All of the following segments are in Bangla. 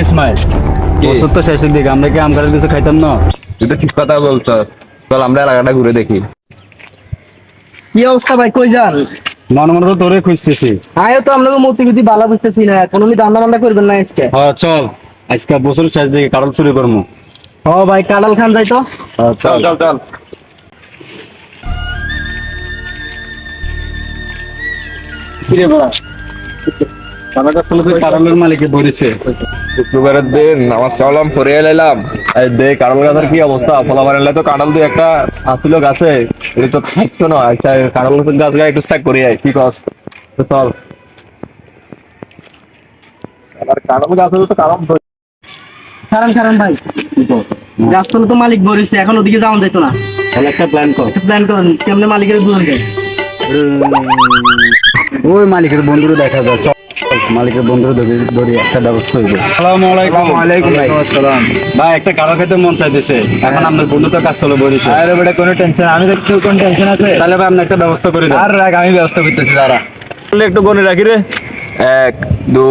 ইসমাইল বছর তো শেষের দিকে আমরা কি আম কাঁঠাল কিছু খাইতাম না? তুই তো ঠিক কথা বলছ। চল আমরা এলাকাটা ঘুরে দেখি। কি অবস্থা ভাই, কই যান? মনে মনে তো তোরে খুঁজতেছি। আয়ো তো আমরা মতি গতি বালা বুঝতেছি না, কোনো রান্না বান্না করবেন না আজকে? হ্যাঁ চল, আজকে বছর শেষ দিকে কাঁঠাল চুরি করবো। ও ভাই কাঁঠাল খান যাই তো। চল চল চল। কিরে বড়া, আমার কাছে তো কাঁঠালের মালিকে ধরেছে। শুক্রবারের দিন নামাজ কালাম পড়ে এলাম, এই দেখ কাঁঠাল গাছের কি অবস্থা। ফলাবার এলে তো কাঁঠাল দুই একটা আসছিল গাছে, এটা তো থাকতো না। একটা কাঁঠাল গাছ গায়ে একটু চেক করি কি কস। তো চল, আবার কাঁঠাল গাছের তো কারণ খারান খারান ভাই, গাছতলা তো মালিক বলেছে, এখন ওদিকে যাওয়া যাইতো না। তাহলে একটা প্ল্যান কর। একটা প্ল্যান করেন, কেমনে মালিকের বুঝান যায়। ওই মালিকের বন্ধুরে দেখা যায়, চল মালিকের বন্ধুরে ধরি একটা ব্যবস্থা হইবে। আসসালামু আলাইকুম। ওয়ালাইকুম আসসালাম। ভাই একটা কাঁঠাল খেতে মন চাইতেছে, এখন আপনার বন্ধু তো কাজ চলে বলেছে। আরে বেটা কোনো টেনশন, আমি তো কোন টেনশন আছে। তাহলে ভাই আপনি একটা ব্যবস্থা করে দেন। আর রাখ, আমি ব্যবস্থা করতেছি দাঁড়া। একটু গনে রাখি রে। 1 2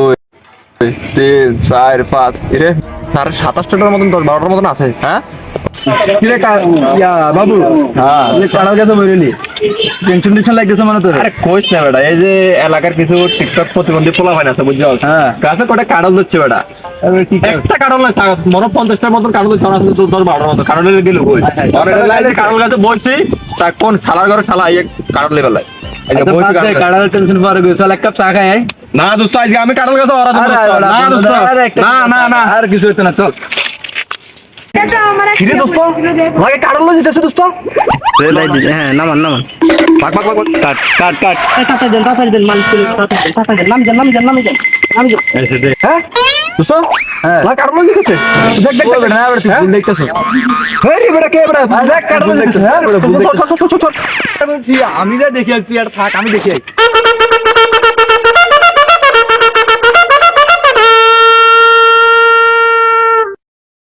3 4 5 এরে তার 27টার মতন 10 12টার মতন আছে। হ্যাঁ কিরে বাবু, হ্যাঁ কাঁঠাল গাছে বইলি টেনশন টেনশন লাগতেছে মনে তোর? আরে কইস না বেটা, এই যে এলাকার কিছু টিকটক প্রতিবন্ধী পোলা হয় না তো বুঝছো। হ্যাঁ গাছে কটা কাঁঠাল দিচ্ছে বেটা, একটা কাঁঠাল না মনে 50টার মতন কাঁঠাল দিচ্ছে। আমার 10 12টার মতো কাঁঠাল গেল কই। কাঁঠাল গাছে বইছি, কোন শালার ঘরে শালা এই কাঁঠাল লেগে লাই। কাঁঠালের টেনশন পরে গেছে, চল এক কাপ চা খাই। না দোস্ত, আজকে আমি কাঁঠাল গাছে ওরা না দোস্ত, না না না আর কিছু হইতো না, চল। কিরে দোস্ত, লাগে কাঁঠাল লই যেতেছে দোস্ত। হ্যাঁ নামান নামান, পাক পাক পাক কাট কাট কাট। তাড়াতাড়ি দেন মালিক, তাড়াতাড়ি দেন, নাম যান নাম যান নাম যান নাম যান। হ্যাঁ দোস্ত, হ্যাঁ লাগে কাঁঠাল লই যেতেছে। দেখ দেখ দেখ না বেটা, তুই ভুল দেখতেছ। হেই রে বেটা, কে বেটা দেখ কাঁঠাল লই যেতেছে। হ্যাঁ বেটা, আমি যা দেখি তুই আর থাক, আমি দেখি।